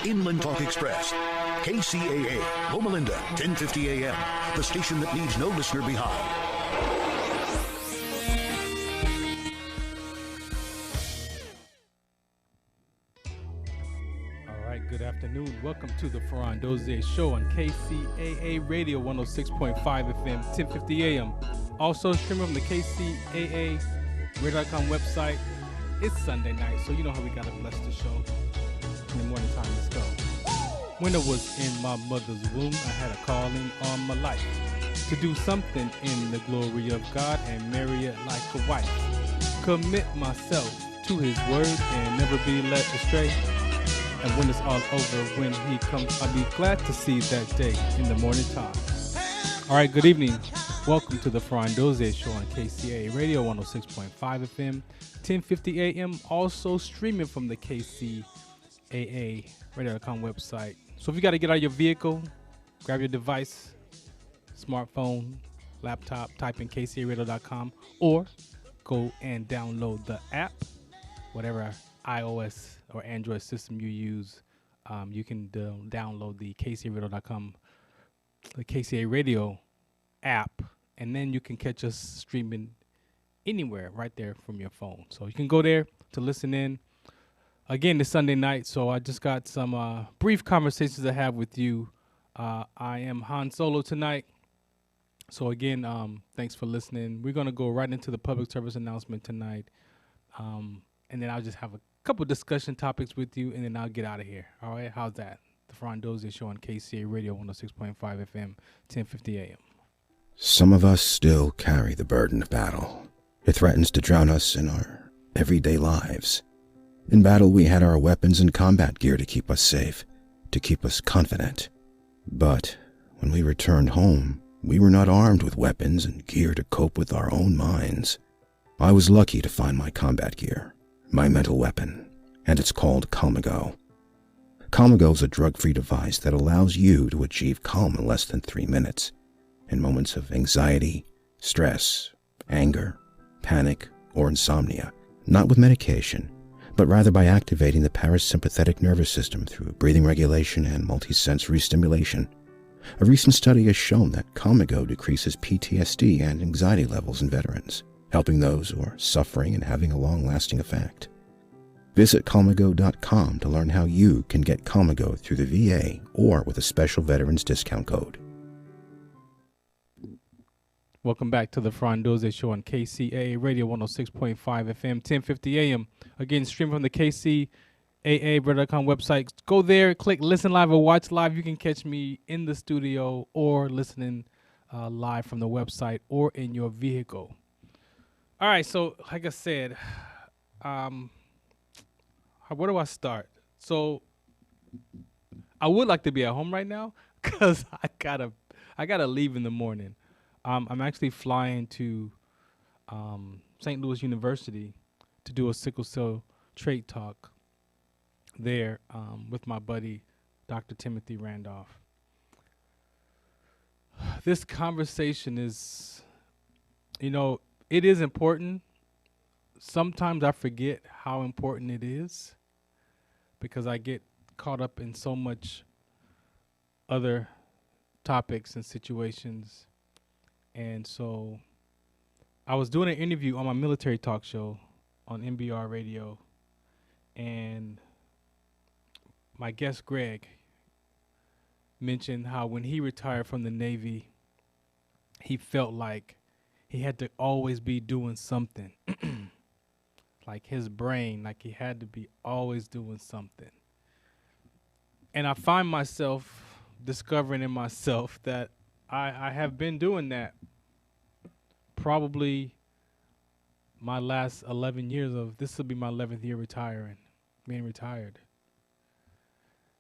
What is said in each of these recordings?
Inland Talk Express. KCAA, Loma Linda, 1050 AM, the station that leaves no listener behind. Good afternoon. Welcome to the Farron Dozier Show on KCAA Radio 106.5 FM, 1050 AM. Also streaming from the KCAA Radio.com website. It's Sunday night, so you know how we gotta bless the show. In the morning time, let's go. When I was in my mother's womb, I had a calling on my life to do something in the glory of God and marry it like a wife. Commit myself to his word and never be led astray. And when it's all over, when he comes, I'll be glad to see that day in the morning time. All right, good evening. Welcome to the Farron Dozier Show on KCAA Radio 106.5 FM, 1050 AM. Also streaming from the KCAA Radio.com website. So if you got to get out of your vehicle, grab your device, smartphone, laptop, type in KCARadio.com, or go and download the app, whatever iOS or Android system you use. You can download the KCARadio.com, the KCA Radio app, and then you can catch us streaming anywhere right there from your phone. So you can go there to listen in. Again, it's Sunday night, so I just got some brief conversations to have with you. I am Han Solo tonight. So again, thanks for listening. We're going to go right into the public service announcement tonight. And then I'll just have a couple discussion topics with you, and then I'll get out of here. All right, how's that? The Farron Dozier Show on KCA Radio 106.5 FM, 1050 AM. Some of us still carry the burden of battle. It threatens to drown us in our everyday lives. In battle, we had our weapons and combat gear to keep us safe, to keep us confident. But when we returned home, we were not armed with weapons and gear to cope with our own minds. I was lucky to find my combat gear, my mental weapon, and it's called Calmago. Calmago is a drug-free device that allows you to achieve calm in less than 3 minutes in moments of anxiety, stress, anger, panic, or insomnia, not with medication, but rather by activating the parasympathetic nervous system through breathing regulation and multisensory stimulation. A recent study has shown that Calmago decreases PTSD and anxiety levels in veterans, helping those who are suffering and having a long-lasting effect. Visit Calmago.com to learn how you can get Calmago through the VA or with a special veterans discount code. Welcome back to the Farron Dozier Show on KCAA Radio 106.5 FM, 1050 AM. Again, stream from the KCAA.com website. Go there, click listen live or watch live. You can catch me in the studio or listening live from the website or in your vehicle. All right, so like I said, where do I start? So I would like to be at home right now because I gotta leave in the morning. I'm actually flying to St. Louis University to do a sickle cell trait talk there with my buddy, Dr. Timothy Randolph. This conversation is, it is important. Sometimes I forget how important it is because I get caught up in so much other topics and situations. And so I was doing an interview on my military talk show on NBR radio, and my guest Greg mentioned how when he retired from the Navy, he felt like he had to always be doing something. Like his brain, like he had to be always doing something. And I find myself discovering in myself that I have been doing that probably my last 11 years of, this will be my 11th year being retired.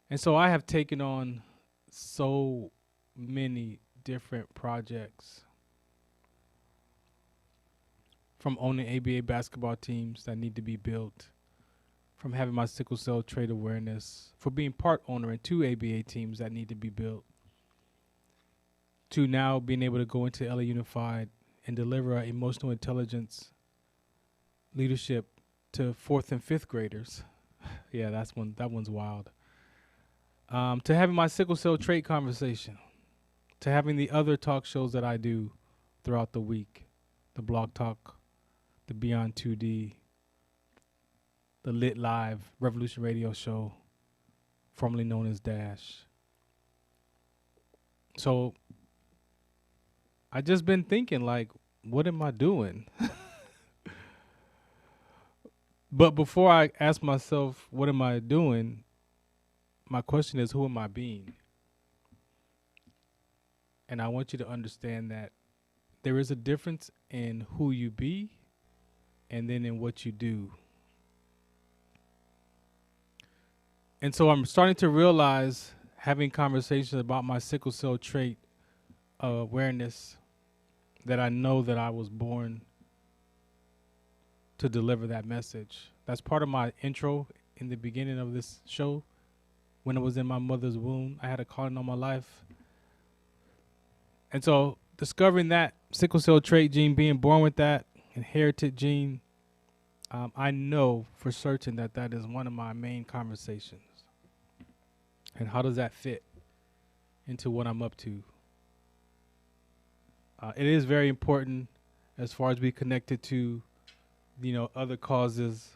And so I have taken on so many different projects, from owning ABA basketball teams that need to be built, from having my sickle cell trait awareness, for being part owner in 2 ABA teams that need to be built, to now being able to go into LA Unified and deliver emotional intelligence leadership to 4th and 5th graders. Yeah, that one's wild. to having my sickle cell trait conversation, to having the other talk shows that I do throughout the week, the Blog Talk, the Beyond 2D, the Lit Live Revolution Radio Show, formerly known as Dash. So I just been thinking, like, what am I doing? But before I ask myself, what am I doing? My question is, who am I being? And I want you to understand that there is a difference in who you be and then in what you do. And so I'm starting to realize, having conversations about my sickle cell trait awareness, that I know that I was born to deliver that message. That's part of my intro in the beginning of this show. When I was in my mother's womb, I had a calling on my life. And so discovering that sickle cell trait gene, being born with that inherited gene, I know for certain that that is one of my main conversations. And how does that fit into what I'm up to? It is very important as far as we connected to, other causes,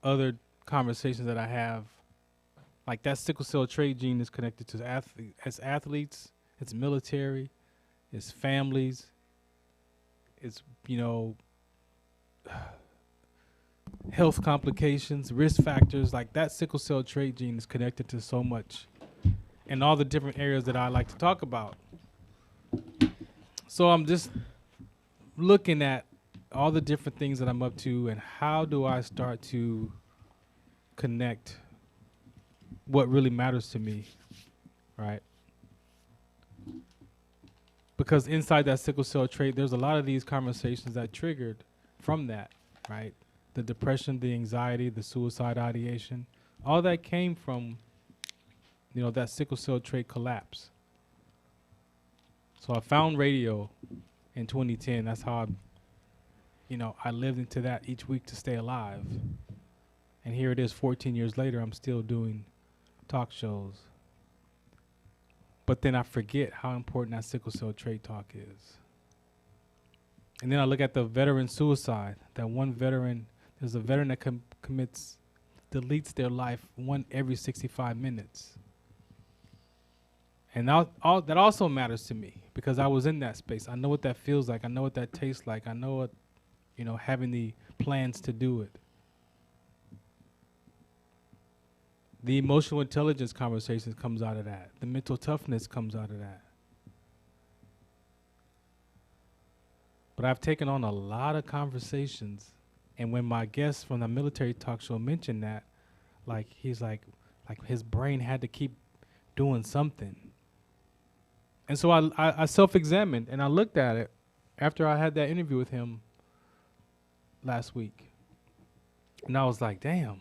other conversations that I have. Like that sickle cell trait gene is connected to athletes, it's military, it's families, it's, health complications, risk factors. Like that sickle cell trait gene is connected to so much in all the different areas that I like to talk about. So I'm just looking at all the different things that I'm up to and how do I start to connect what really matters to me, right? Because inside that sickle cell trait, there's a lot of these conversations that triggered from that, right? The depression, the anxiety, the suicide ideation, all that came from, that sickle cell trait collapse. So I found radio in 2010. That's how I lived into that each week to stay alive. And here it is 14 years later, I'm still doing talk shows. But then I forget how important that sickle cell trait talk is. And then I look at the veteran suicide. That one veteran, there's a veteran that deletes their life one every 65 minutes. And that also matters to me because I was in that space. I know what that feels like. I know what that tastes like. I know what, having the plans to do it. The emotional intelligence conversations comes out of that. The mental toughness comes out of that. But I've taken on a lot of conversations. And when my guest from the military talk show mentioned that, he's like his brain had to keep doing something. And so I self-examined and I looked at it after I had that interview with him last week. And I was like, damn,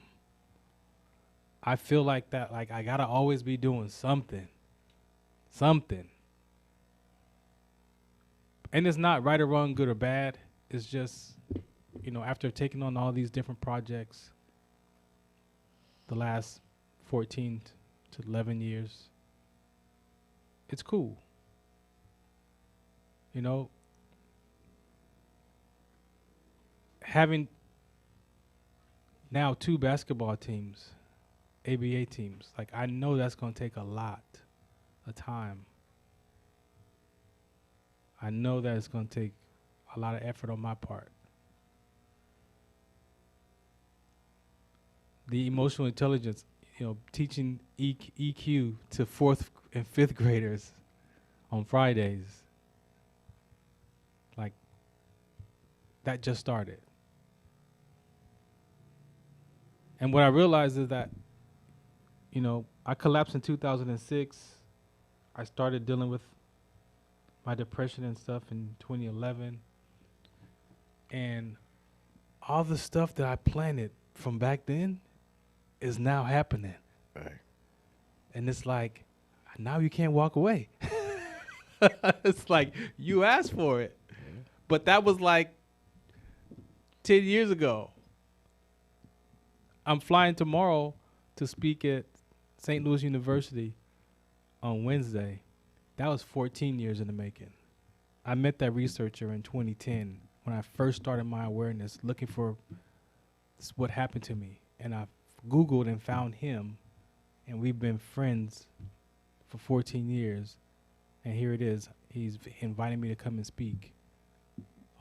I feel like that, I gotta always be doing something. And it's not right or wrong, good or bad. It's just, after taking on all these different projects the last 14 to 11 years, it's cool. Having now 2 basketball teams, ABA teams, I know that's going to take a lot of time. I know that it's going to take a lot of effort on my part. The emotional intelligence, teaching EQ to 4th and 5th graders on Fridays. That just started. And what I realized is that, I collapsed in 2006. I started dealing with my depression and stuff in 2011. And all the stuff that I planted from back then is now happening. Right. And it's like, now you can't walk away. It's like, you asked for it. Yeah. But that was 10 years ago. I'm flying tomorrow to speak at St. Louis University on Wednesday. That was 14 years in the making. I met that researcher in 2010 when I first started my awareness looking for what happened to me. And I Googled and found him, and we've been friends for 14 years. And here it is. He's inviting me to come and speak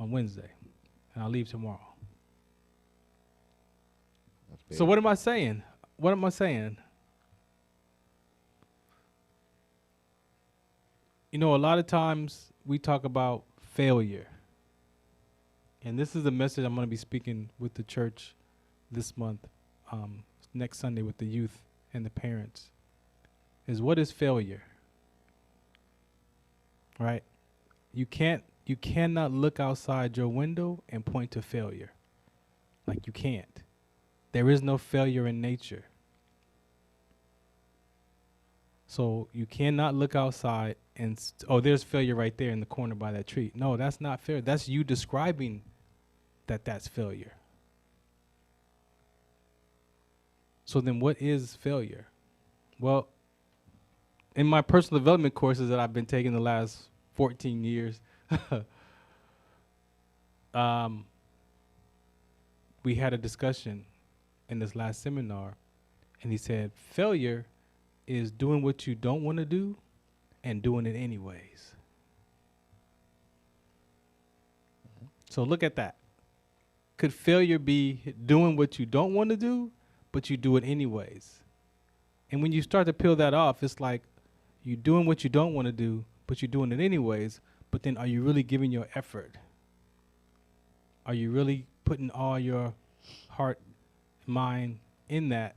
on Wednesday, and I'll leave tomorrow. So what am I saying? What am I saying? You know, a lot of times we talk about failure. And this is the message I'm going to be speaking with the church this month, next Sunday with the youth and the parents, is what is failure? Right? You cannot look outside your window and point to failure. Like, you can't. There is no failure in nature. So you cannot look outside and, there's failure right there in the corner by that tree. No, that's not failure. That's you describing that's failure. So then what is failure? Well, in my personal development courses that I've been taking the last 14 years, we had a discussion in this last seminar, and he said, failure is doing what you don't want to do and doing it anyways. So look at that. Could failure be doing what you don't want to do, but you do it anyways? And when you start to peel that off, it's like you're doing what you don't want to do, but you're doing it anyways. But then are you really giving your effort? Are you really putting all your heart, mind in that?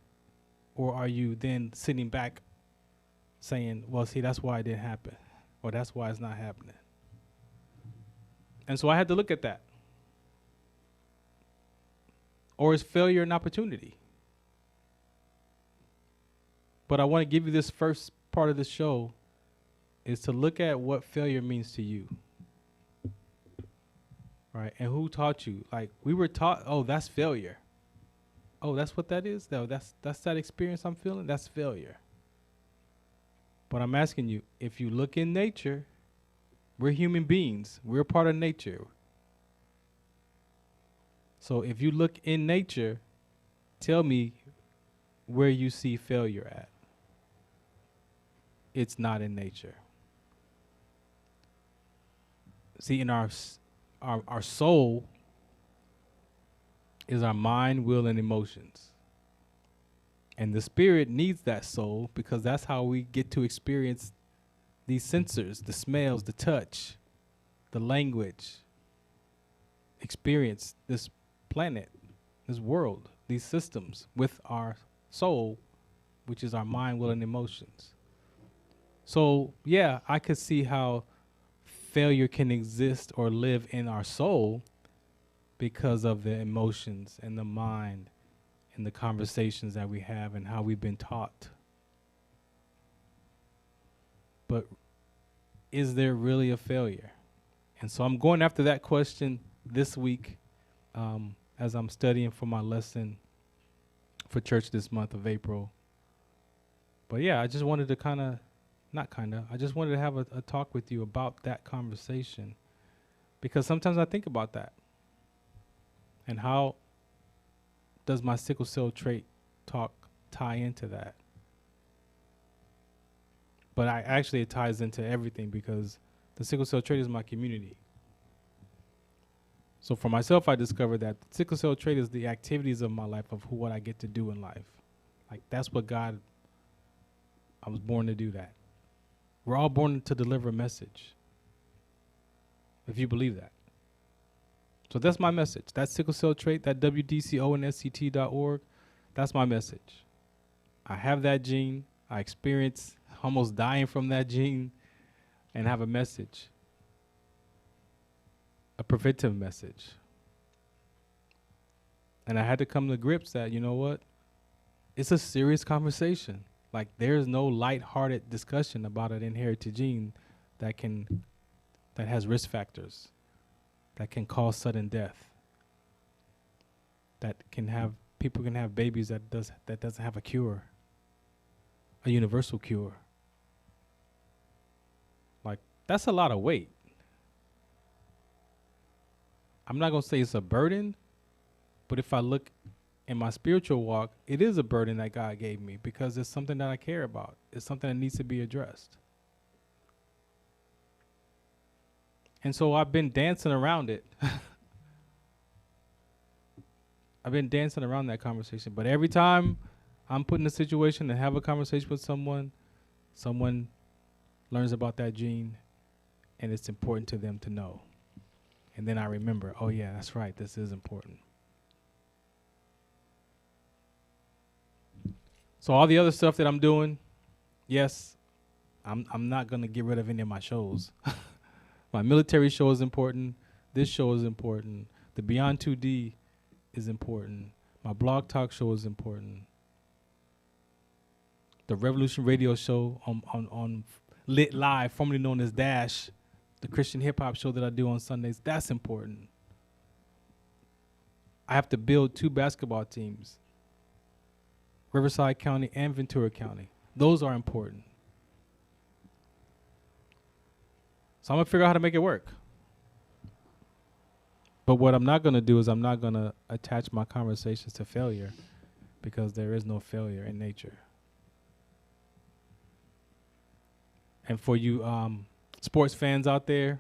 Or are you then sitting back saying, well, see, that's why it didn't happen, or that's why it's not happening? And so I had to look at that. Or is failure an opportunity? But I want to give you this first part of the show, is to look at what failure means to you. Right? And who taught you? Like, we were taught, oh, that's failure. Oh, that's what that is? No, that's that experience I'm feeling? That's failure. But I'm asking you, if you look in nature, we're human beings. We're part of nature. So if you look in nature, tell me where you see failure at. It's not in nature. See, in our soul is our mind, will, and emotions. And the spirit needs that soul because that's how we get to experience these sensors, the smells, the touch, the language, experience this planet, this world, these systems with our soul, which is our mind, will, and emotions. So, yeah, I could see how failure can exist or live in our soul because of the emotions and the mind and the conversations that we have and how we've been taught. But is there really a failure? And so I'm going after that question this week as I'm studying for my lesson for church this month of April. But yeah, I just wanted to I just wanted to have a talk with you about that conversation, because sometimes I think about that. And how does my sickle cell trait talk tie into that? But it ties into everything, because the sickle cell trait is my community. So for myself, I discovered that sickle cell trait is the activities of my life, of what I get to do in life. Like, that's what I was born to do that. We're all born to deliver a message, if you believe that. So that's my message. That sickle cell trait, that WDCONSCT.org, that's my message. I have that gene. I experience almost dying from that gene and have a message, a preventive message. And I had to come to grips that, you know what? It's a serious conversation. Like, there's no lighthearted discussion about an inherited gene that has risk factors, that can cause sudden death, people can have babies that doesn't have a cure. a universal cure. Like, that's a lot of weight. I'm not going to say it's a burden, but if I look in my spiritual walk, it is a burden that God gave me because it's something that I care about. It's something that needs to be addressed. And so I've been dancing around it. I've been dancing around that conversation. But every time I'm put in a situation and have a conversation with someone learns about that gene, and it's important to them to know. And then I remember, oh yeah, that's right, this is important. So all the other stuff that I'm doing, yes, I'm not going to get rid of any of my shows. My military show is important. This show is important. The Beyond 2D is important. My blog talk show is important. The Revolution Radio show on Lit Live, formerly known as Dash, the Christian hip hop show that I do on Sundays, that's important. I have to build 2 basketball teams, Riverside County and Ventura County. Those are important. So I'm going to figure out how to make it work. But what I'm not going to do is I'm not going to attach my conversations to failure because there is no failure in nature. And for you sports fans out there,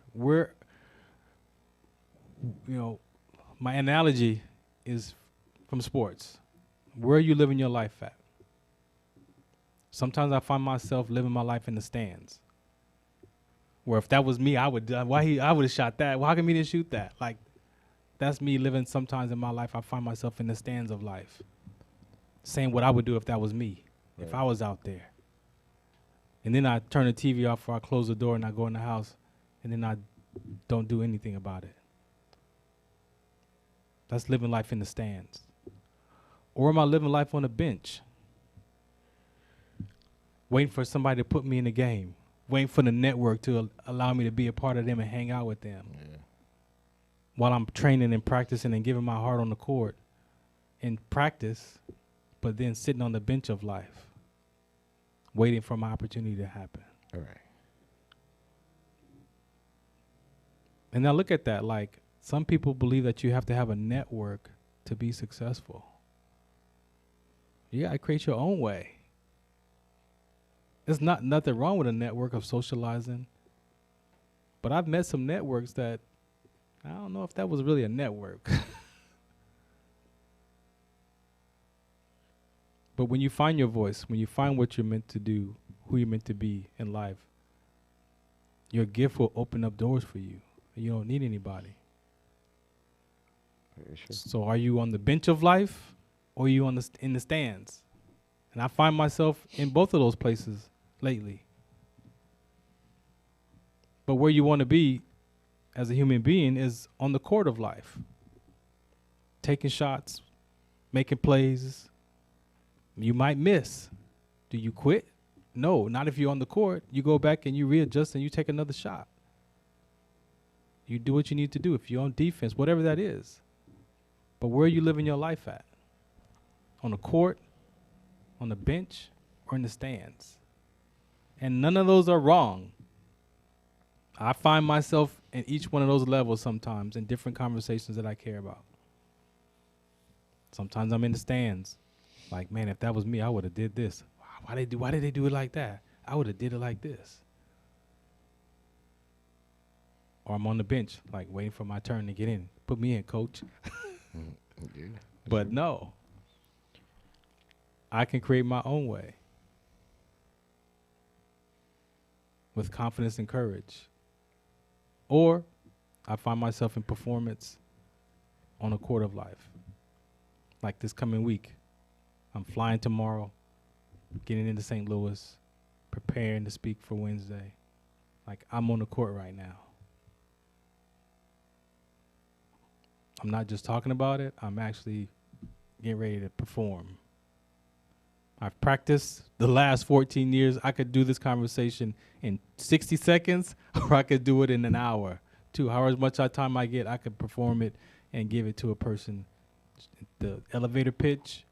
my analogy is from sports. Where are you living your life at? Sometimes I find myself living my life in the stands. Where if that was me, I would have shot that. Well, how come he didn't shoot that? Like, that's me living sometimes in my life. I find myself in the stands of life, saying what I would do if that was me, if I was out there. And then I turn the TV off or I close the door and I go in the house, and then I don't do anything about it. That's living life in the stands. Or am I living life on a bench, waiting for somebody to put me in the game? Waiting for the network to allow me to be a part of them and hang out with them. Yeah. While I'm training and practicing and giving my heart on the court in practice, but then sitting on the bench of life, waiting for my opportunity to happen. All right. And now look at that. Like, some people believe that you have to have a network to be successful. You got to create your own way. There's nothing wrong with a network of socializing. But I've met some networks that I don't know if that was really a network. But when you find your voice, when you find what you're meant to do, who you're meant to be in life, your gift will open up doors for you. You don't need anybody. Sure. So are you on the bench of life or are you in the stands? And I find myself in both of those places lately. But where you want to be as a human being is on the court of life. Taking shots, making plays. You might miss. Do you quit? No, not if you're on the court. You go back and you readjust and you take another shot. You do what you need to do if you're on defense, whatever that is. But where are you living your life at? On the court, on the bench, or in the stands? And none of those are wrong. I find myself in each one of those levels sometimes in different conversations that I care about. Sometimes I'm in the stands. Like, man, if that was me, I would have did this. Why did they do it like that? I would have did it like this. Or I'm on the bench, like waiting for my turn to get in. Put me in, coach. Yeah, but no. I can create my own way. With confidence and courage. Or I find myself in performance on a court of life. Like this coming week. I'm flying tomorrow, getting into St. Louis, preparing to speak for Wednesday. Like, I'm on the court right now. I'm not just talking about it. I'm actually getting ready to perform. I've practiced the last 14 years. I could do this conversation in 60 seconds, or I could do it in an hour. 2 hours, much time I get, I could perform it and give it to a person. The elevator pitch,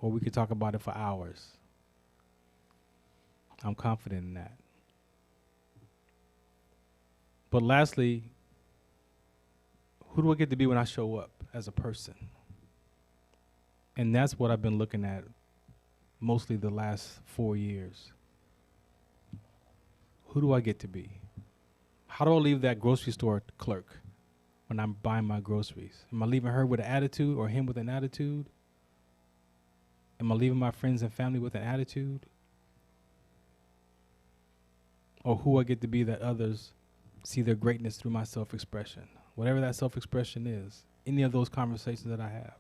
or we could talk about it for hours. I'm confident in that. But lastly, who do I get to be when I show up as a person? And that's what I've been looking at mostly the last 4 years. Who do I get to be? How do I leave that grocery store clerk when I'm buying my groceries? Am I leaving her with an attitude or him with an attitude? Am I leaving my friends and family with an attitude? Or who I get to be that others see their greatness through my self-expression? Whatever that self-expression is, any of those conversations that I have.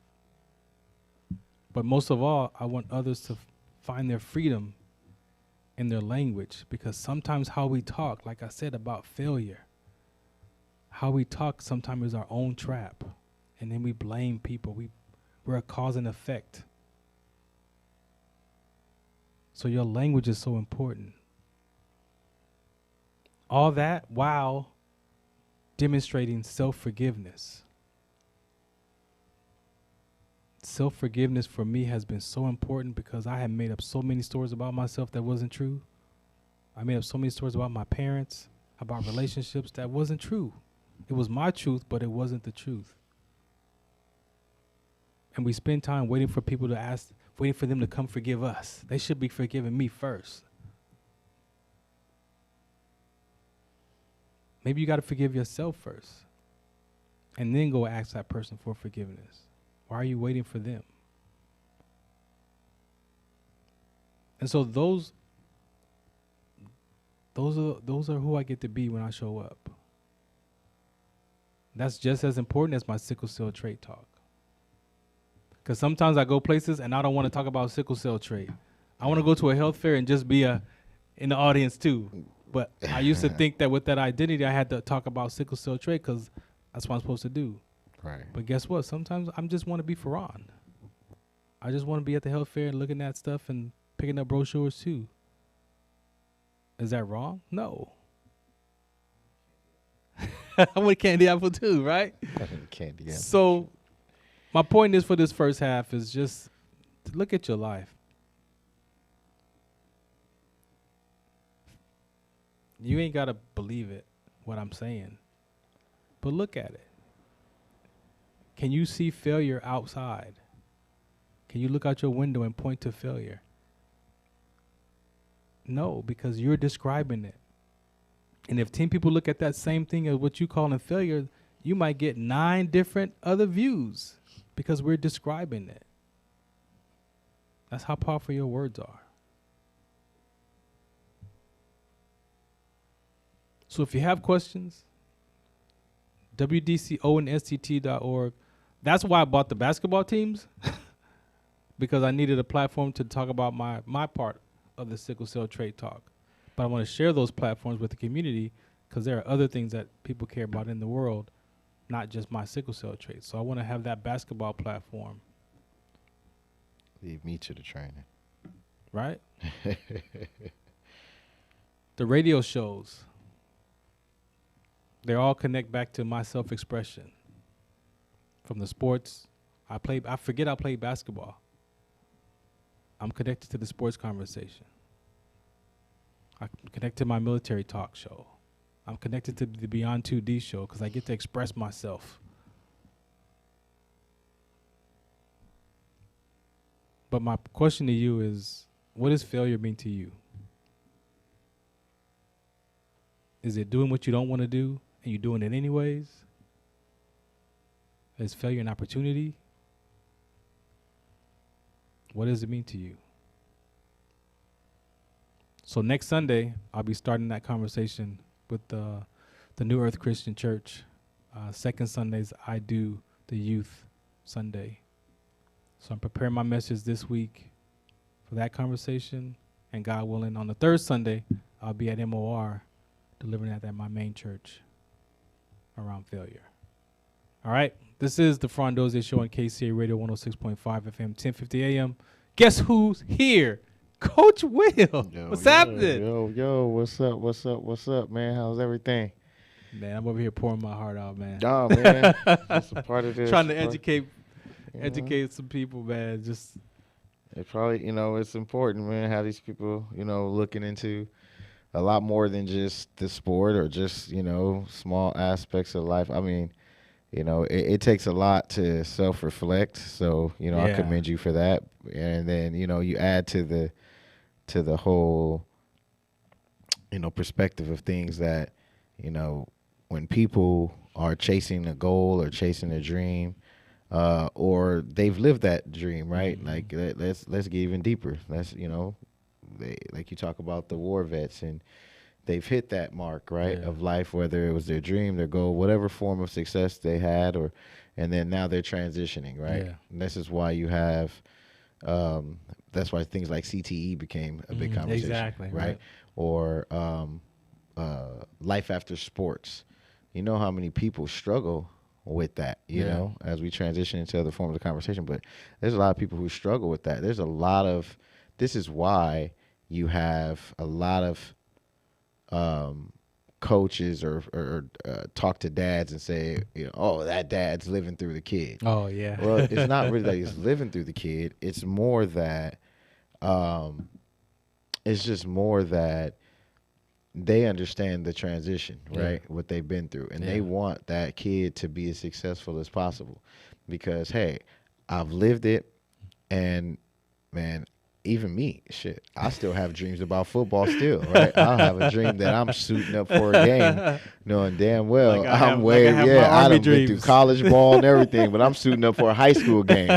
But most of all, I want others to find their freedom in their language, because sometimes how we talk, like I said about failure, how we talk sometimes is our own trap. And then we blame people. We're a cause and effect. So your language is so important. All that while demonstrating self-forgiveness. Self-forgiveness for me has been so important because I have made up so many stories about myself that wasn't true. I made up so many stories about my parents, about relationships that wasn't true. It was my truth, but it wasn't the truth. And we spend time waiting for people to ask, waiting for them to come forgive us. They should be forgiving me first. Maybe you got to forgive yourself first and then go ask that person for forgiveness. Why are you waiting for them? And so those are who I get to be when I show up. That's just as important as my sickle cell trait talk. Because sometimes I go places and I don't want to talk about sickle cell trait. I want to go to a health fair and just be in the audience too. But I used to think that with that identity, I had to talk about sickle cell trait because that's what I'm supposed to do. Right. But guess what? Sometimes I just want to be Farron. I just want to be at the health fair and looking at stuff and picking up brochures too. Is that wrong? No. I want candy apple too, right? Candy apple. So my point is for this first half is just to look at your life. You ain't got to believe it, what I'm saying. But look at it. Can you see failure outside? Can you look out your window and point to failure? No, because you're describing it. And if 10 people look at that same thing as what you call a failure, you might get 9 different other views because we're describing it. That's how powerful your words are. So if you have questions, wdconst.org. That's why I bought the basketball teams, because I needed a platform to talk about my part of the sickle cell trait talk. But I want to share those platforms with the community because there are other things that people care about in the world, not just my sickle cell trait. So I want to have that basketball platform. Leave me to the training. Right? The radio shows, they all connect back to my self-expression. From the sports, I forget I played basketball. I'm connected to the sports conversation. I'm connected to my military talk show. I'm connected to the Beyond 2D show because I get to express myself. But my question to you is, what does failure mean to you? Is it doing what you don't want to do and you're doing it anyways? Is failure an opportunity? What does it mean to you? So next Sunday, I'll be starting that conversation with the New Earth Christian Church. Second Sundays, I do the youth Sunday. So I'm preparing my message this week for that conversation. And God willing, on the third Sunday, I'll be at MOR delivering that at my main church around failure. All right. This is the Farron Dozier Show on KCA Radio 106.5 FM, 1050 AM. Guess who's here? Coach Will. What's happening? Yo, what's up, man? How's everything? Man, I'm over here pouring my heart out, man. Oh, man. That's a part of this. Trying to educate some people, man. Just It probably, it's important, man, to have these people, looking into a lot more than just the sport or just, small aspects of life. I mean, it takes a lot to self-reflect. So, I Yeah. commend you for that. And then, you add to the whole, perspective of things that, you know, when people are chasing a goal or chasing a dream, or they've lived that dream, right? Like let's get even deeper. Let's they like you talk about the war vets and they've hit that mark, right, Yeah. of life, whether it was their dream, their goal, whatever form of success they had, or and then now they're transitioning, right? Yeah. And this is why you have that's why things like CTE became a big conversation, Exactly. right? Or life after sports. You know how many people struggle with that, Yeah. as we transition into other forms of conversation. But there's a lot of people who struggle with that. There's a lot of, this is why you have a lot of coaches or talk to dads and say, oh, that dad's living through the kid. Oh yeah. Well, it's not really that he's living through the kid. It's more that, it's just more that they understand the transition, right? What they've been through. And they want that kid to be as successful as possible because, hey, I've lived it. And, man, even me, shit, I still have dreams about football still, right? I'll have a dream that I'm suiting up for a game knowing damn well Like I have my I army done been through dreams. college ball and everything, but I'm suiting up for a high school game,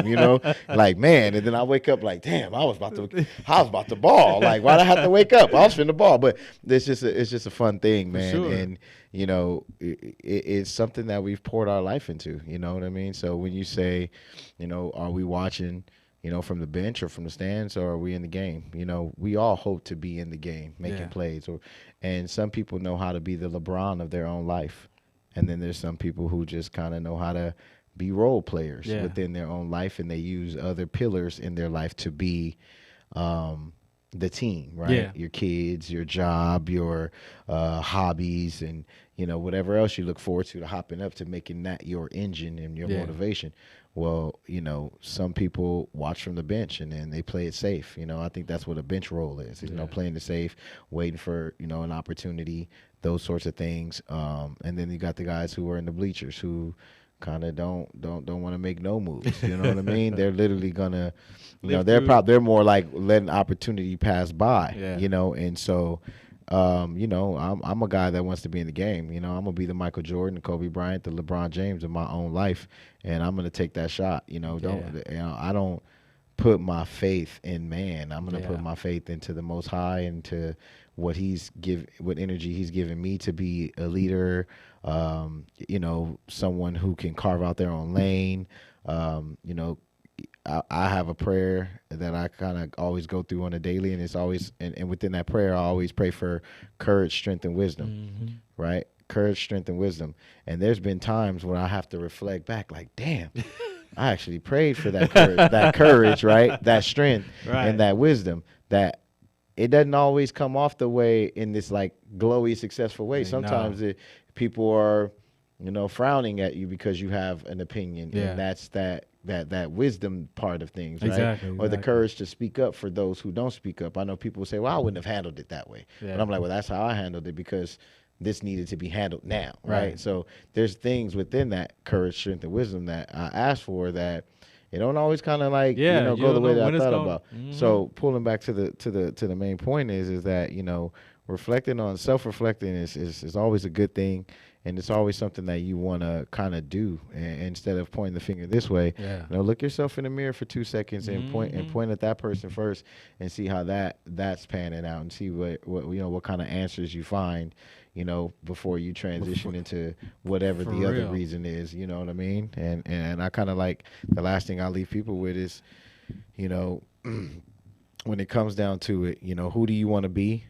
Like, man, and then I wake up like, damn, I was about to ball. Like, why'd I have to wake up? I was finna ball. But it's just a fun thing, man. sure. And, it's something that we've poured our life into, you know what I mean? So when you say, are we watching from the bench or from the stands, or are we in the game? We all hope to be in the game, making plays. And some people know how to be the LeBron of their own life. And then there's some people who just kind of know how to be role players within their own life, and they use other pillars in their life to be the team, right? Yeah. Your kids, your job, your hobbies, and whatever else you look forward to hopping up to making that your engine and your motivation. Well, some people watch from the bench and then they play it safe. I think that's what a bench role is. Playing it safe, waiting for an opportunity, those sorts of things. And then you got the guys who are in the bleachers who kind of don't want to make no moves. You know what I mean? They're literally gonna, they're more like letting opportunity pass by. And so. I'm a guy that wants to be in the game. I'm gonna be the Michael Jordan, the Kobe Bryant, the LeBron James of my own life, and I'm gonna take that shot. I don't put my faith in man. I'm gonna put my faith into the Most High and to what what energy He's given me to be a leader. Someone who can carve out their own lane. I have a prayer that I kind of always go through on a daily, and it's always, and within that prayer, I always pray for courage, strength, and wisdom, right? Courage, strength, and wisdom. And there's been times when I have to reflect back, like, damn, I actually prayed for that courage, right? That strength and that wisdom. That it doesn't always come off the way in this like glowy, successful way. Sometimes people are, frowning at you because you have an opinion, and that's that wisdom part of things, right? Exactly. Or the courage to speak up for those who don't speak up. I know people will say, well, I wouldn't have handled it that way. But I'm like, well, that's how I handled it because this needed to be handled now, right? So there's things within that courage, strength, and wisdom that I ask for that it don't always kind of like go the way that I thought about. So pulling back to the main point is that reflecting on self-reflecting is always a good thing. And it's always something that you want to kind of do, and instead of pointing the finger this way, look yourself in the mirror for 2 seconds and point at that person first, and see how that's panning out, and see what kind of answers you find, before you transition into whatever the other reason is. You know what I mean? And I kind of like the last thing I leave people with is, when it comes down to it, who do you want to be?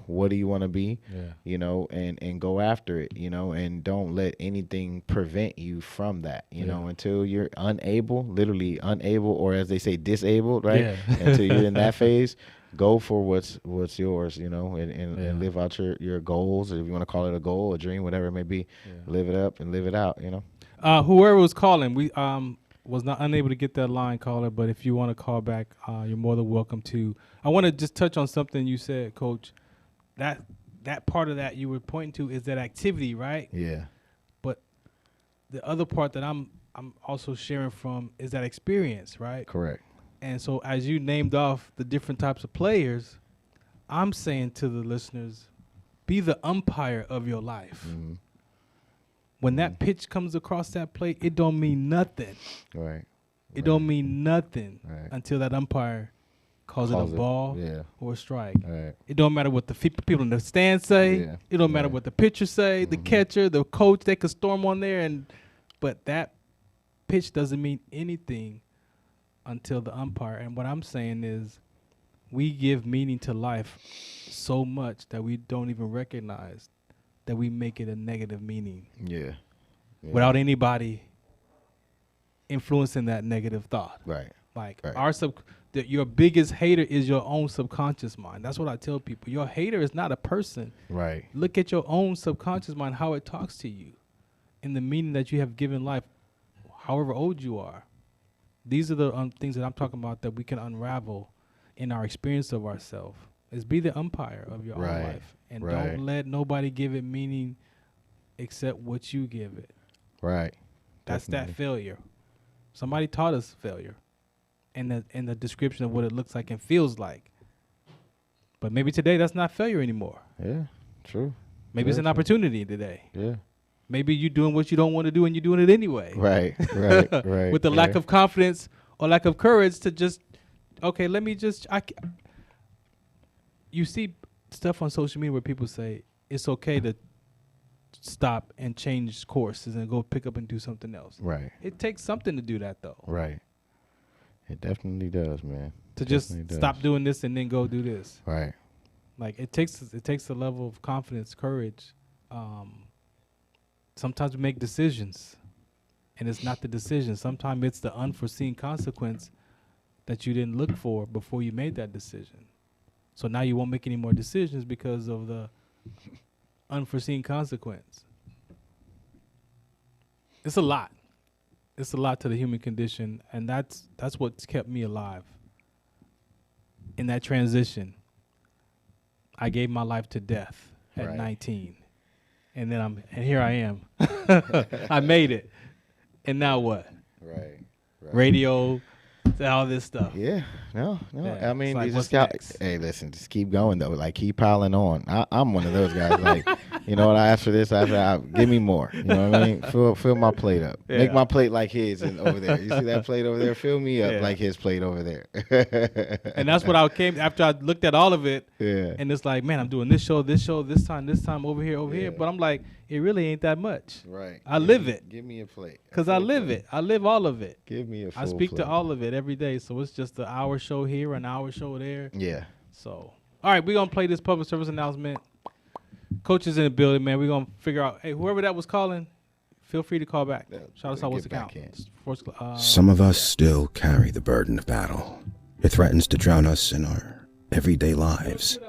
What do you want to be? And go after it, and don't let anything prevent you from that, until you're literally unable, or as they say, disabled, right? Until you're in that phase, go for what's yours, and live out your goals, or if you want to call it a goal, a dream, whatever it may be, live it up and live it out, Whoever was calling, Was not unable to get that line, caller, but if you want to call back, you're more than welcome to. I want to just touch on something you said, Coach. That part of that you were pointing to is that activity, right? Yeah. But the other part that I'm also sharing from is that experience, right? Correct. And so as you named off the different types of players, I'm saying to the listeners, be the umpire of your life. Mm-hmm. When that pitch comes across that plate, it don't mean nothing. Right. It don't mean nothing until that umpire calls it a ball or a strike. Right. It don't matter what the people in the stand say. Yeah. It don't matter what the pitcher say, the catcher, the coach. They could storm on there, but that pitch doesn't mean anything until the umpire. And what I'm saying is, we give meaning to life so much that we don't even recognize that we make it a negative meaning. Yeah. Without anybody influencing that negative thought. Right. Like your biggest hater is your own subconscious mind. That's what I tell people. Your hater is not a person. Right. Look at your own subconscious mind, how it talks to you, and the meaning that you have given life, however old you are. These are the things that I'm talking about that we can unravel in our experience of ourselves. Is be the umpire of your own life. And don't let nobody give it meaning except what you give it. Right. That's that failure. Somebody taught us failure in the description of what it looks like and feels like. But maybe today that's not failure anymore. Yeah, true. Maybe it's an opportunity today. Yeah. Maybe you're doing what you don't want to do and you're doing it anyway. Right. With the lack of confidence or lack of courage to just, okay, let me just, you see stuff on social media where people say it's okay to stop and change courses and go pick up and do something else. Right. It takes something to do that, though. Right. It definitely does, man. To just stop doing this and then go do this. Right. Like it takes a level of confidence, courage. Sometimes we make decisions, and it's not the decision. Sometimes it's the unforeseen consequence that you didn't look for before you made that decision. So now you won't make any more decisions because of the unforeseen consequence. It's a lot. It's a lot to the human condition, and that's what's kept me alive. In that transition, I gave my life to death at 19, and then here I am. I made it, and now what? Right. Radio, all this stuff. Yeah. No. Yeah. I mean, Like, you what's just got. next? Hey, listen, just keep going though. Like keep piling on. I'm one of those guys. Like, you know what? I ask for this. Give me more. You know what I mean? Fill my plate up. Yeah. Make my plate like his and over there. You see that plate over there? Fill me up like his plate over there. And that's what I came after I looked at all of it. Yeah. And it's like, man, I'm doing this show, this time, over here. But I'm like, it really ain't that much. Right. I live it. Give me a plate. Because I live it. I live all of it. Give me a full I speak plate. to all of it every day. So it's just an hour show here, an hour show there. Yeah. So, all right, we're going to play this public service announcement. Coach is in the building, man. We're going to figure out, hey, whoever that was calling, feel free to call back. Shout us out what's the count. Some of us still carry the burden of battle. It threatens to drown us in our everyday lives.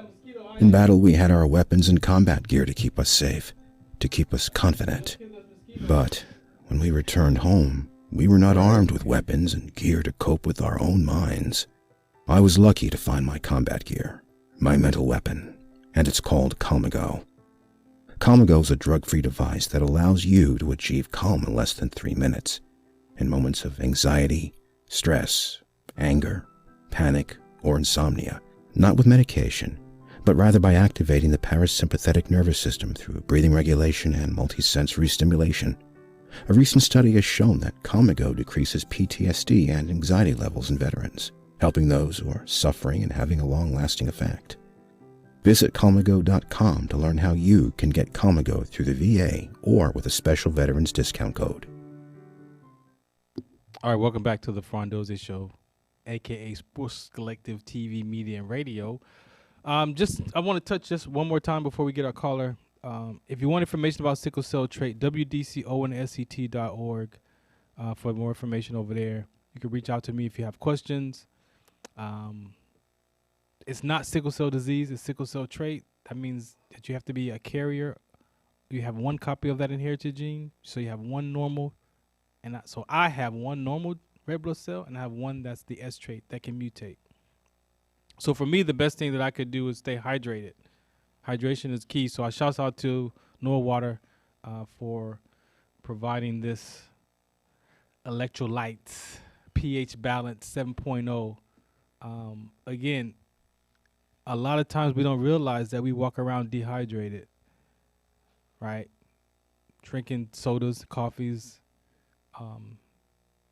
In battle, we had our weapons and combat gear to keep us safe, to keep us confident. But when we returned home, we were not armed with weapons and gear to cope with our own minds. I was lucky to find my combat gear, my mental weapon, and it's called Calmago. Calmago is a drug-free device that allows you to achieve calm in less than 3 minutes in moments of anxiety, stress, anger, panic, or insomnia, not with medication, but rather by activating the parasympathetic nervous system through breathing regulation and multisensory stimulation. A recent study has shown that Calmago decreases PTSD and anxiety levels in veterans, helping those who are suffering and having a long-lasting effect. Visit Calmago.com to learn how you can get Calmago through the VA or with a special veterans discount code. All right, welcome back to the Farron Dozier Show, a.k.a. Sports Collective TV, Media, and Radio. I want to touch just one more time before we get our caller. If you want information about sickle cell trait, wdconsct.org for more information over there. You can reach out to me if you have questions. It's not sickle cell disease, it's sickle cell trait. That means that you have to be a carrier. You have one copy of that inherited gene, so you have one normal. So I have one normal red blood cell, and I have one that's the S trait that can mutate. So for me, the best thing that I could do is stay hydrated. Hydration is key. So I shout out to Noah Water for providing this electrolytes, pH balance 7.0. Again, a lot of times we don't realize that we walk around dehydrated, right? Drinking sodas, coffees.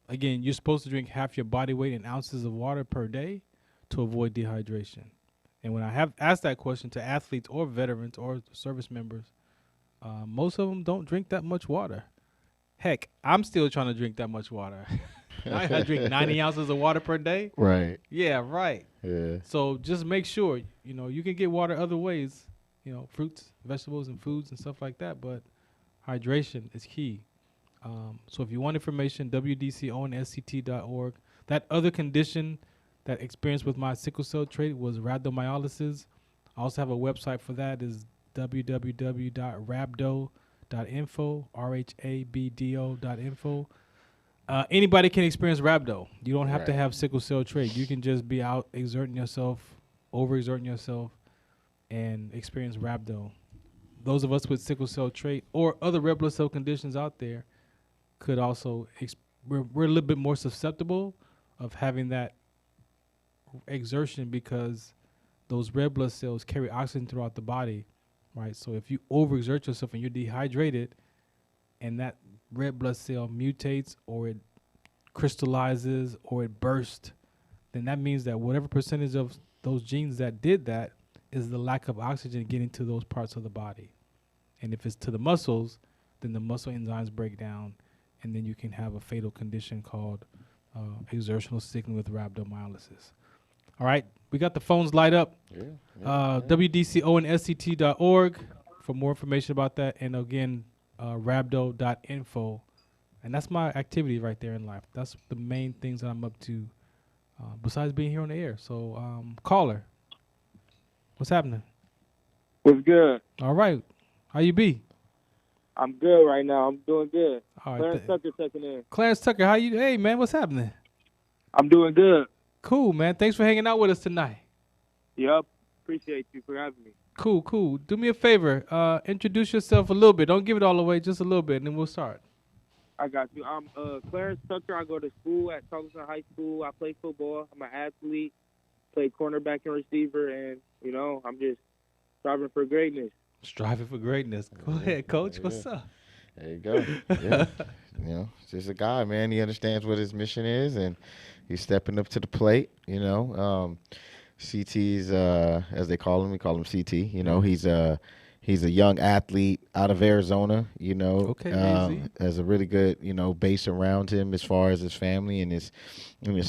Again, you're supposed to drink half your body weight in ounces of water per day to avoid dehydration. And when I have asked that question to athletes or veterans or service members, most of them don't drink that much water. Heck, I'm still trying to drink that much water. I drink 90 ounces of water per day. Right. Yeah, right. Yeah. So just make sure, you can get water other ways, fruits, vegetables, and foods and stuff like that. But hydration is key. So if you want information, wdconsct.org. That other condition that experienced with my sickle cell trait was rhabdomyolysis. I also have a website for that is www.rhabdo.info, rhabdo.info. Anybody can experience rhabdo. You don't have to have sickle cell trait. You can just be out exerting yourself, overexerting yourself, and experience rhabdo. Those of us with sickle cell trait or other red blood cell conditions out there could also, we're a little bit more susceptible of having that exertion because those red blood cells carry oxygen throughout the body, right? So if you overexert yourself and you're dehydrated and that red blood cell mutates or it crystallizes or it bursts, then that means that whatever percentage of those genes that did that is the lack of oxygen getting to those parts of the body. And if it's to the muscles, then the muscle enzymes break down, and then you can have a fatal condition called exertional sickling with rhabdomyolysis. All right, we got the phones light up. WDCONSCT.org for more information about that. And again, rhabdo.info. And that's my activity right there in life. That's the main things that I'm up to besides being here on the air. So, caller, what's happening? What's good? All right. How you be? I'm good right now. I'm doing good. All right, Clarence Tucker checking in. Clarence Tucker, how you? Hey, man, what's happening? I'm doing good. Cool, man. Thanks for hanging out with us tonight. Yep. Appreciate you for having me. Cool. Do me a favor. Introduce yourself a little bit. Don't give it all away, just a little bit, and then we'll start. I got you. I'm Clarence Tucker. I go to school at Charleston High School. I play football. I'm an athlete. Play cornerback and receiver, and, I'm just striving for greatness. Striving for greatness. Go ahead, Coach. What's up? There you go. Yeah. Just a guy, man. He understands what his mission is, and he's stepping up to the plate. CT's, as they call him, we call him CT. He's a young athlete out of Arizona. Has a really good, base around him as far as his family and his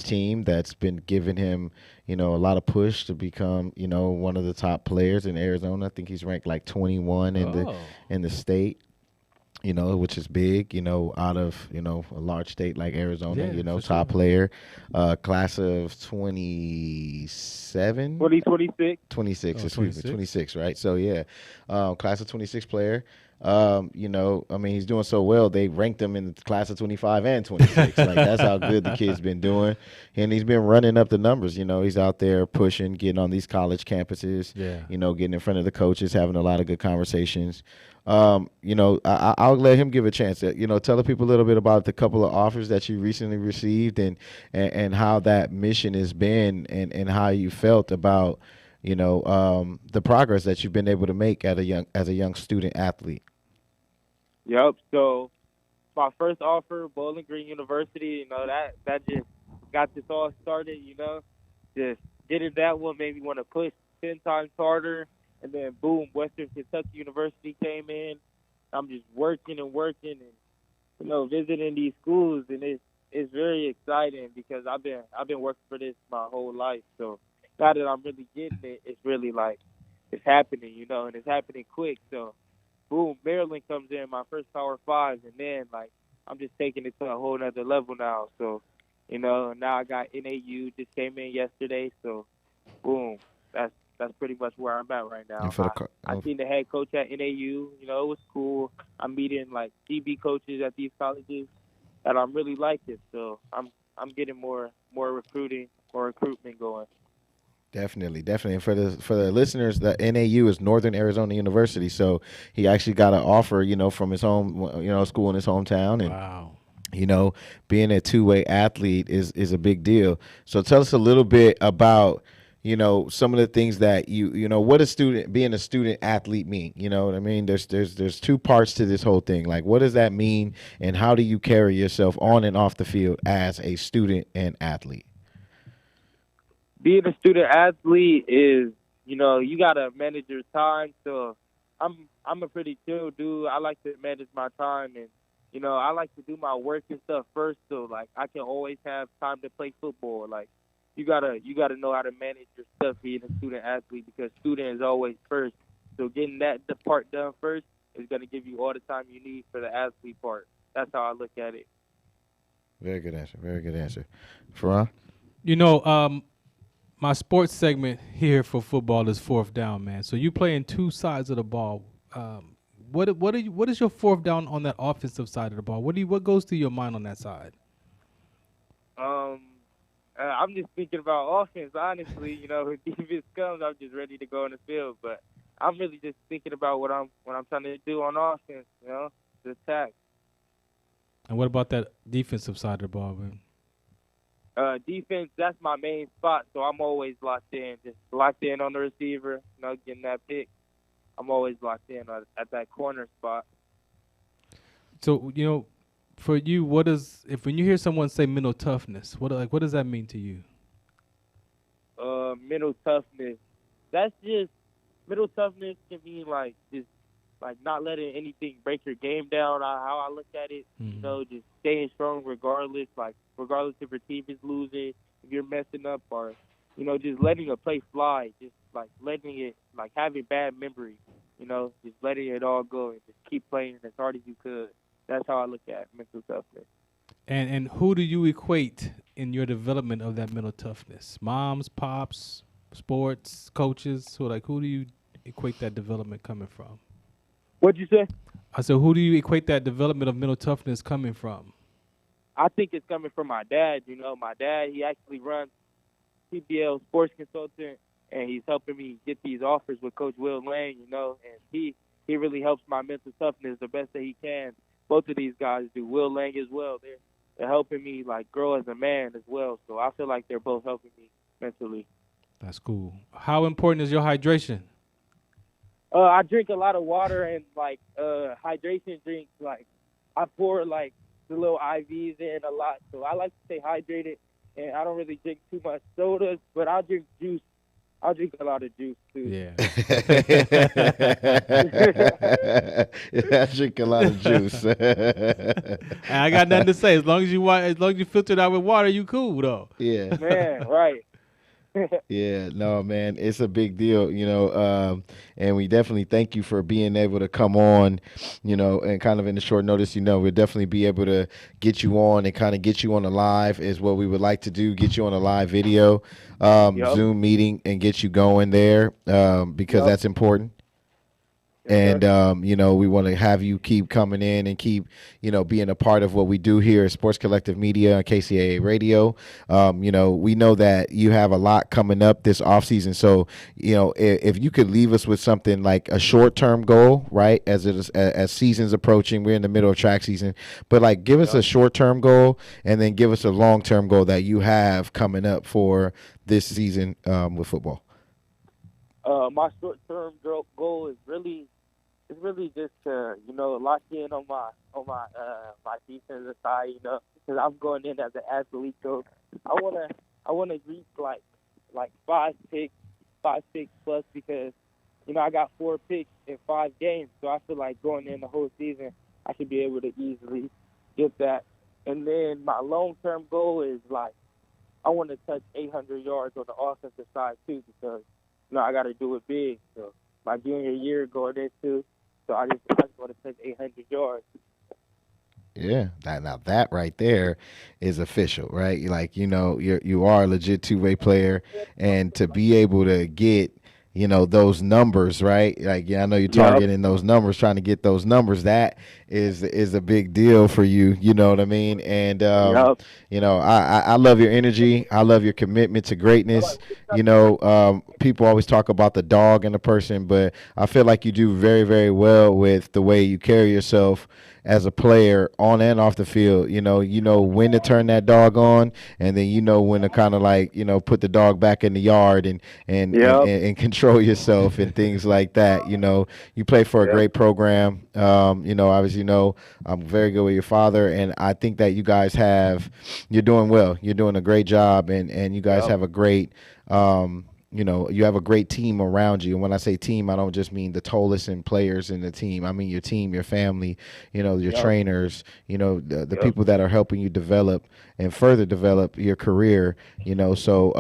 team that's been giving him, a lot of push to become, one of the top players in Arizona. I think he's ranked like 21 in the state. Which is big, out of, a large state like Arizona, top player, class of 27? 26. 26, excuse me, 26, right? So, yeah, class of 26 player. He's doing so well, they ranked him in the class of 25 and 26. Like, that's how good the kid's been doing. And he's been running up the numbers. He's out there pushing, getting on these college campuses, getting in front of the coaches, having a lot of good conversations. I'll let him give a chance. Tell the people a little bit about the couple of offers that you recently received and how that mission has been and how you felt about, the progress that you've been able to make as a young student athlete. Yep. So my first offer, Bowling Green University, that just got this all started, just getting that one made me want to push 10 times harder. And then, boom, Western Kentucky University came in. I'm just working and, visiting these schools, and it's very exciting because I've been working for this my whole life. So now that I'm really getting it, it's really like it's happening, and it's happening quick. So, boom, Maryland comes in, my first Power 5, and then I'm just taking it to a whole nother level now. So, now I got NAU just came in yesterday. So, boom, that's pretty much where I'm at right now. I seen the head coach at NAU. It was cool. I'm meeting like DB coaches at these colleges that I'm really liking. So I'm I'm getting more recruitment going. Definitely. And for the listeners, the NAU is Northern Arizona University, so he actually got an offer, from his home, school in his hometown, and Wow. Being a two-way athlete is a big deal. So tell us a little bit about, some of the things that what being a student athlete mean? You know what I mean? There's two parts to this whole thing. Like, what does that mean, and how do you carry yourself on and off the field as a student and athlete? Being a student athlete is, you gotta manage your time. So I'm a pretty chill dude. I like to manage my time, and I like to do my work and stuff first, so like I can always have time to play football. Like you gotta know how to manage your stuff being a student athlete, because student is always first. So getting the part done first is gonna give you all the time you need for the athlete part. That's how I look at it. Very good answer. Farron? My sports segment here for football is fourth down, man. So you play in two sides of the ball. What is your fourth down on that offensive side of the ball? What goes through your mind on that side? I'm just thinking about offense, honestly. When defense comes, I'm just ready to go in the field. But I'm really just thinking about what I'm trying to do on offense. The attack. And what about that defensive side of the ball, man? Defense, that's my main spot, so I'm always locked in on the receiver, getting that pick. I'm always locked in at that corner spot. So, for you, when you hear someone say mental toughness, what does that mean to you? Mental toughness. Mental toughness can mean like just like not letting anything break your game down. How I look at it, just staying strong regardless if your team is losing, if you're messing up, or just letting a play fly, just like letting it, like having bad memory, just letting it all go and just keep playing as hard as you could. That's how I look at mental toughness. And who do you equate in your development of that mental toughness? Moms, pops, sports, coaches? Who do you equate that development coming from? What'd you say? I said, who do you equate that development of mental toughness coming from? I think it's coming from my dad. My dad, he actually runs PBL Sports Consultant, and he's helping me get these offers with Coach Will Lang, and he really helps my mental toughness the best that he can. Both of these guys do. Will Lang as well. They're helping me like grow as a man as well. So I feel like they're both helping me mentally. That's cool. How important is your hydration? I drink a lot of water, and like hydration drinks. Like I pour like the little IVs in a lot, so I like to stay hydrated. And I don't really drink too much sodas, but I'll drink juice. I'll drink a lot of juice too. Yeah. I drink a lot of juice. I got nothing to say. As long as you filter it out with water, you cool though. Yeah. Man, right. Yeah, no, man, it's a big deal, and we definitely thank you for being able to come on, and kind of in the short notice, we'll definitely be able to get you on and kind of get you on a live is what we would like to do, get you on a live video, Zoom meeting and get you going there, because that's important. And, we want to have you keep coming in and keep, being a part of what we do here at Sports Collective Media on KCAA Radio. We know that you have a lot coming up this offseason. So, if you could leave us with something like a short-term goal, right, as season's approaching, we're in the middle of track season, but like give us a short-term goal and then give us a long-term goal that you have coming up for this season with football. My short-term goal is really just to lock in on my defensive side, because I'm going in as an athlete. So I wanna reach like 5 picks plus, because I got 4 picks in 5 games. So I feel like going in the whole season, I should be able to easily get that. And then my long-term goal is like I want to touch 800 yards on the offensive side too, because I got to do it big. So my junior year going into. So I just want to touch 800 yards. Yeah, that right there is official, right? Like you are a legit two-way player, and to be able to get those numbers, right? Like, I know you're targeting those numbers, trying to get those numbers. That is a big deal for you. You know what I mean? And I love your energy. I love your commitment to greatness. People always talk about the dog in a person, but I feel like you do very, very well with the way you carry yourself as a player on and off the field. You know when to turn that dog on, and then when to kind of like put the dog back in the yard and control yourself and things like that. You play for a great program. Obviously, I'm very good with your father, and I think that you guys you're doing well. You're doing a great job, and you guys have a great you have a great team around you. And when I say team, I don't just mean the Tolleson players in the team. I mean your team, your family, your trainers, the people that are helping you develop and further develop your career, So,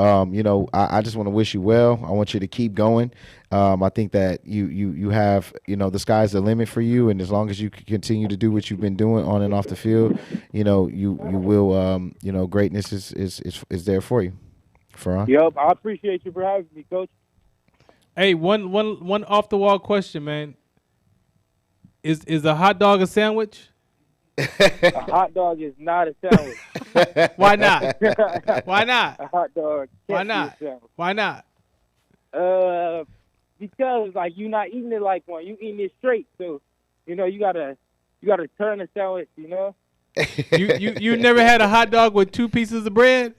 I just want to wish you well. I want you to keep going. I think that you have, the sky's the limit for you. And as long as you continue to do what you've been doing on and off the field, you will, greatness is there for you. Farron? Yep, I appreciate you for having me, Coach. Hey, one off the wall question, man. Is a hot dog a sandwich? A hot dog is not a sandwich. Why not? Why not? A hot dog Why can't not? be a sandwich. Why not? Because like you're not eating it like one. You eating it straight. So, you gotta turn the sandwich. You never had a hot dog with 2 pieces of bread?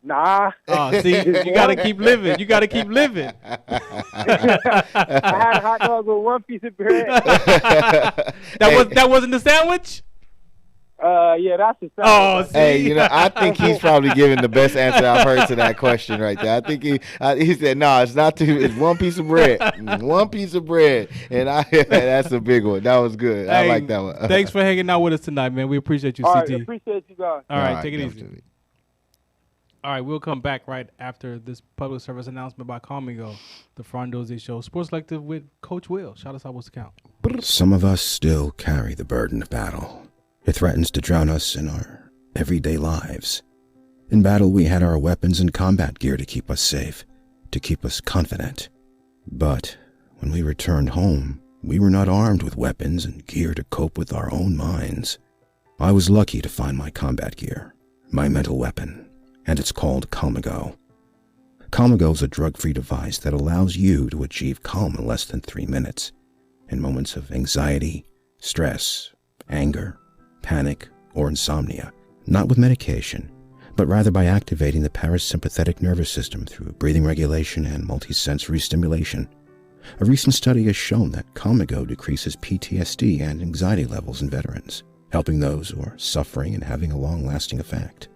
Nah. Oh, see, you gotta keep living. You gotta keep living. I had a hot dog with 1 piece of bread. That wasn't the sandwich? Yeah, that's the sandwich. Oh, see? Hey, I think he's probably giving the best answer I've heard to that question right there. I think he said, no, it's not 2. It's 1 piece of bread. 1 piece of bread. And that's a big one. That was good. I like that one. Thanks for hanging out with us tonight, man. We appreciate you, All CT. right, appreciate you guys. All right, take it easy. definitely. All right, we'll come back right after this public service announcement by Comigo, the Farron Dozier Show, Sports Selective with Coach Will. Shout us out, what's the count? Some of us still carry the burden of battle. It threatens to drown us in our everyday lives. In battle, we had our weapons and combat gear to keep us safe, to keep us confident. But when we returned home, we were not armed with weapons and gear to cope with our own minds. I was lucky to find my combat gear, my mental weapon, and it's called Comigo. Comigo is a drug-free device that allows you to achieve calm in less than 3 minutes in moments of anxiety, stress, anger, panic, or insomnia, not with medication, but rather by activating the parasympathetic nervous system through breathing regulation and multisensory stimulation. A recent study has shown that Comigo decreases PTSD and anxiety levels in veterans, helping those who are suffering and having a long-lasting effect.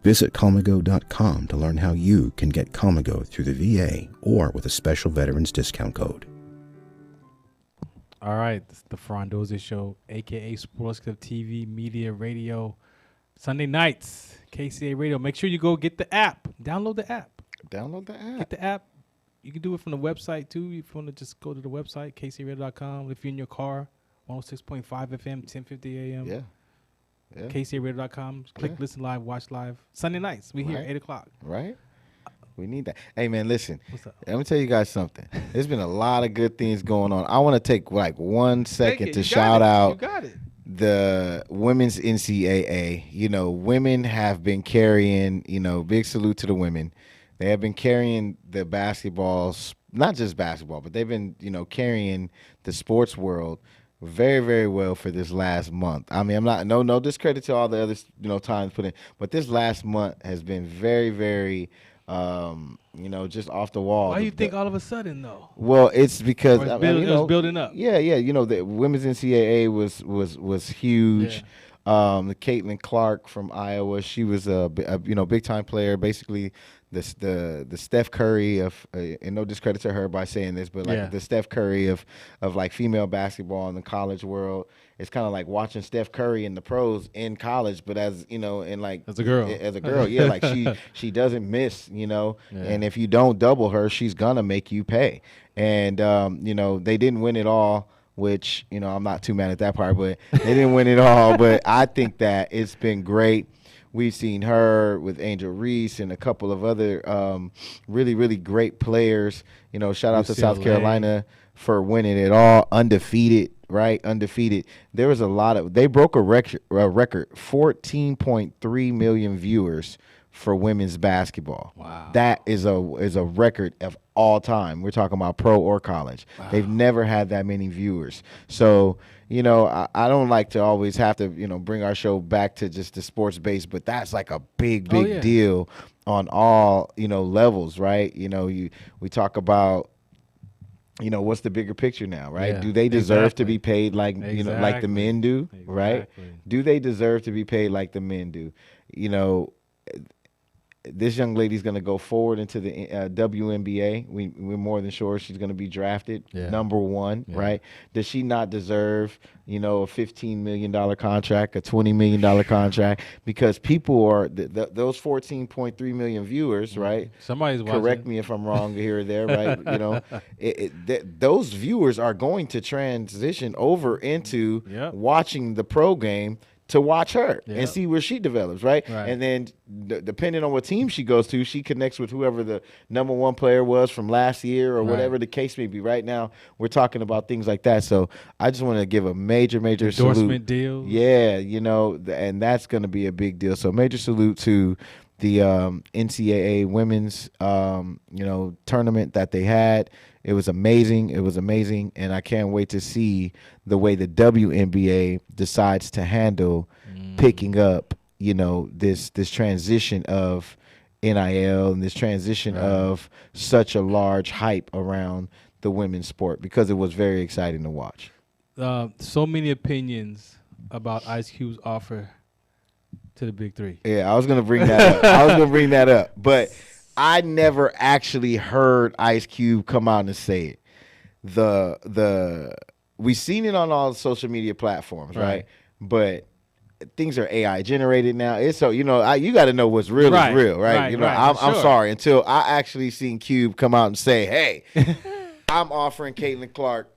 Visit Comigo.com to learn how you can get Comigo through the VA or with a special veterans discount code. All right, this is the Farron Dozier Show, a.k.a. Sports Club TV, Media, Radio, Sunday nights, KCA Radio. Make sure you go get the app. Download the app. Get the app. You can do it from the website, too. If you want to just go to the website, kcaradio.com. If you're in your car, 106.5 FM, 1050 a.m. Yeah. kcaradio.com. Click listen live, watch live. Sunday nights. We here 8 o'clock. Right. We need that. Hey, man, listen. What's up? Let me tell you guys something. There's been a lot of good things going on. I want to take like 1 second to shout out the women's NCAA. Women have been carrying, big salute to the women. They have been carrying the basketballs, not just basketball, but they've been, carrying the sports world very, very well for this last month. I mean, I'm not no discredit to all the other times put in, but this last month has been very, very just off the wall. Why do you think all of a sudden though? Well, it's because it was building up. Yeah. The women's NCAA was huge. Yeah. Caitlin Clark from Iowa, she was a big time player. Basically, the Steph Curry of and no discredit to her by saying this, but the Steph Curry of like female basketball in the college world. It's kind of like watching Steph Curry in the pros in college, but as as a girl, yeah, like she doesn't miss, and if you don't double her, she's gonna make you pay. And they didn't win it all, which I'm not too mad at that part, but they didn't win it all. But I think that it's been great. we've seen her with Angel Reese and a couple of other really, really great players. You know, shout out to South Carolina for winning it all, undefeated, right? Undefeated. There was a lot of, they broke a record 14.3 million viewers for women's basketball. Wow. That is a record of all time. We're talking about pro or college. Wow. They've never had that many viewers. So, you know, I don't like to always have to, you know, bring our show back to just the sports base, but that's like a big deal on all, you know, levels, right? You know, we talk about, you know, what's the bigger picture now, right? Yeah, do they deserve to be paid like, you know, like the men do, right? Do they deserve to be paid like the men do? You know, this young lady's going to go forward into the WNBA. We're more than sure she's going to be drafted number one, right? Does she not deserve, you know, a $15 million contract, a $20 million contract? Because people are, those 14.3 million viewers, right? Somebody's watching. Correct me if I'm wrong here or there, right? You know, those viewers are going to transition over into watching the pro game to watch her and see where she develops, right? And then depending on what team she goes to, she connects with whoever the number one player was from last year or whatever the case may be. Right now, we're talking about things like that. So I just want to give a major endorsement salute. Deal. Yeah, you know, and that's going to be a big deal. So major salute to the NCAA women's, you know, tournament that they had. It was amazing. It was amazing, and I can't wait to see the way the WNBA decides to handle picking up, you know, this transition of NIL and this transition of such a large hype around the women's sport, because it was very exciting to watch. So many opinions about Ice Cube's offer to the Big Three. Yeah, I was gonna bring that up. But I never actually heard Ice Cube come out and say it. We've seen it on all the social media platforms, right? But things are AI generated now. It's so, you know, you got to know what's real is real, right? You know, I'm sorry until I actually seen Cube come out and say, "Hey, I'm offering Caitlin Clark."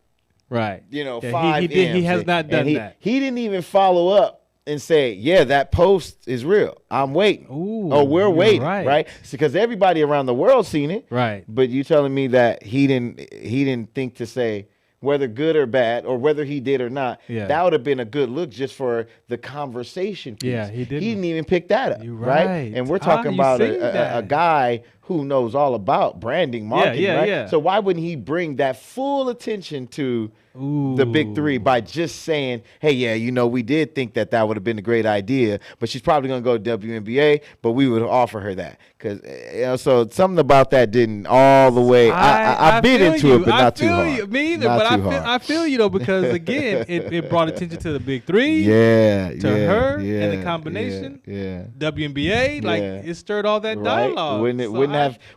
Right. You know, 5 M's. He has not done that. He didn't even follow up and say, yeah, that post is real. I'm waiting. Ooh, we're waiting, right? Because everybody around the world seen it. Right. But you telling me that he didn't think to say whether good or bad, or whether he did or not, that would have been a good look just for the conversation piece. Yeah, he didn't. He didn't even pick that up, You're right? And we're talking about a guy who knows all about branding, marketing, right? Yeah. So why wouldn't he bring that full attention to the Big Three by just saying, hey, yeah, you know, we did think that would have been a great idea, but she's probably going to go to WNBA, but we would offer her that. Because, you know, so something about that didn't all the way, I bit into it, but not too hard. Me either, but I feel you, though, because, again, it brought attention to the Big Three, to her, and the combination, WNBA, like, it stirred all that dialogue.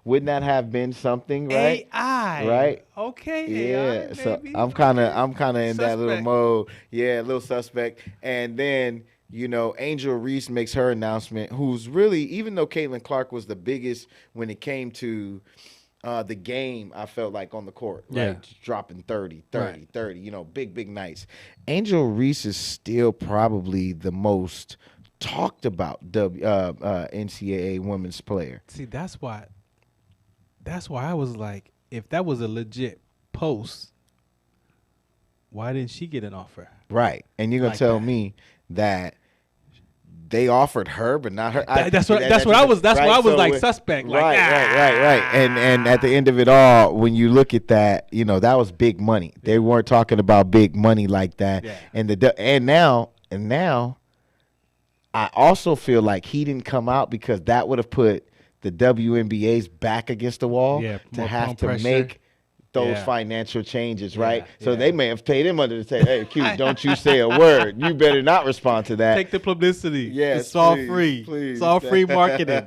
Wouldn't that have been something, right? AI. Right? Okay. Yeah. AI, so I'm kind of in that little mode. Yeah, a little suspect. And then, you know, Angel Reese makes her announcement, who's really, even though Caitlin Clark was the biggest when it came to the game, I felt like on the court, right? Dropping 30, you know, big nights. Angel Reese is still probably the most talked about NCAA women's player. See, that's why I was like, if that was a legit post, why didn't she get an offer? Right. And you're going to tell me that they offered her, but not her. That's what I was like, suspect. Like, right. And at the end of it all, when you look at that, you know, that was big money. They weren't talking about big money like that. Yeah. And now I also feel like he didn't come out because that would have put the WNBA's back against the wall to have to make those financial changes, right? So they may have paid him under the table. Hey, Q, don't you say a word. You better not respond to that. Take the publicity. Yes, it's all free. Please. It's all free marketing.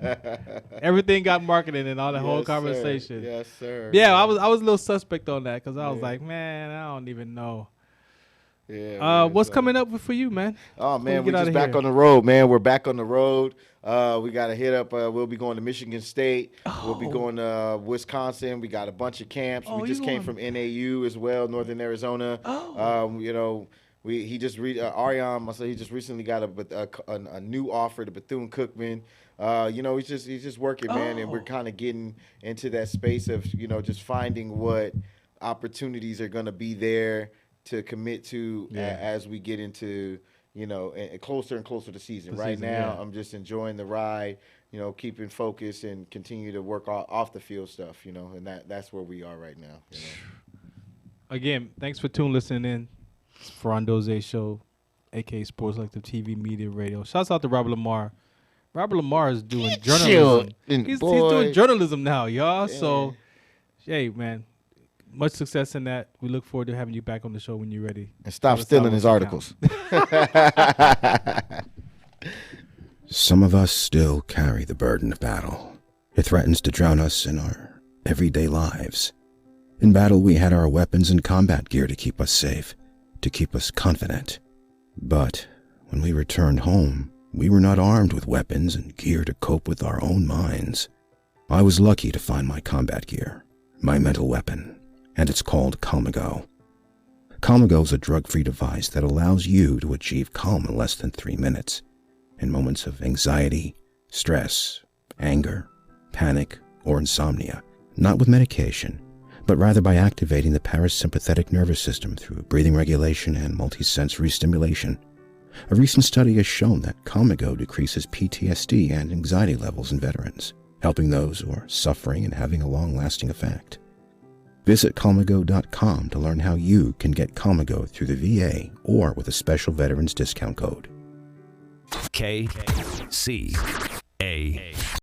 Everything got marketing in all the whole conversation. Sir. Yes, sir. Yeah, I was a little suspect on that because I was like, man, I don't even know. Yeah. What's coming up for you, man? Oh man, we're just back on the road, man. We're back on the road. We got to hit up. We'll be going to Michigan State. We'll be going to Wisconsin. We got a bunch of camps. We just came from NAU as well, Northern Arizona. You know, he just Ariane. So he just recently got a new offer to Bethune-Cookman. He's just working, man, and we're kind of getting into that space of just finding what opportunities are going to be there to commit to as we get into and closer and closer to season. Right now, I'm just enjoying the ride, keeping focus and continue to work off the field stuff, and that's where we are right now. Again, thanks for listening in. It's Farron Dozier Show, a.k.a. Sports Elective TV Media Radio. Shouts out to Robert Lamar. Robert Lamar is doing journalism. He's doing journalism now, y'all. Yeah. So, hey, man, much success in that. We look forward to having you back on the show when you're ready. And stop stealing his articles. Some of us still carry the burden of battle. It threatens to drown us in our everyday lives. In battle, we had our weapons and combat gear to keep us safe, to keep us confident. But when we returned home, we were not armed with weapons and gear to cope with our own minds. I was lucky to find my combat gear, my mental weapon, and it's called Calmago. Calmago is a drug-free device that allows you to achieve calm in less than 3 minutes in moments of anxiety, stress, anger, panic, or insomnia, not with medication, but rather by activating the parasympathetic nervous system through breathing regulation and multisensory stimulation. A recent study has shown that Calmago decreases PTSD and anxiety levels in veterans, helping those who are suffering and having a long-lasting effect. Visit Calmago.com to learn how you can get Calmago through the VA or with a special veterans discount code. KCAA.